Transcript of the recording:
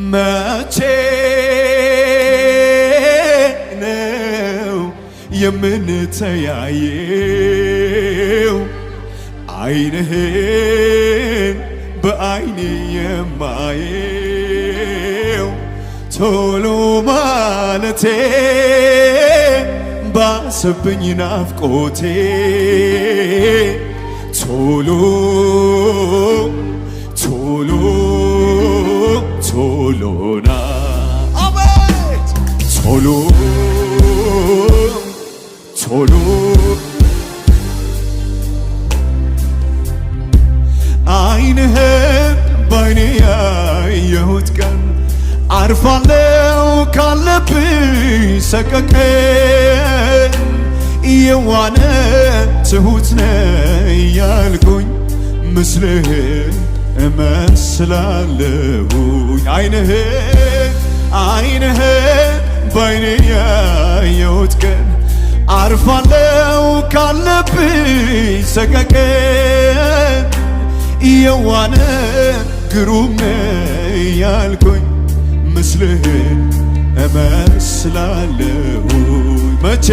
መቼ ነው የምንተያየው? ዓይንህን በዓይኔ የማየው ቶሎ ማለቴ ባሰብኝ ናፍቆቴ ቶሎ ቶሎ ቶሎና አቤት ቶሎ ቶሎ ዓይንህን ባይኔ ያየሁት ቀን አርፋለው ካለብኝ ሰቀቀን የዋነ ትሁት ነኝ ያልኩኝ ምስልህን እመስላለሁኝ ዓይንህን ባይኔ ያየሁት ቀን አርፋለው ካለብኝ ሰቀቀን የዋነ ግሩም ነኝ ያልኩኝ ምስልህን እመስላለሁኝ መቼ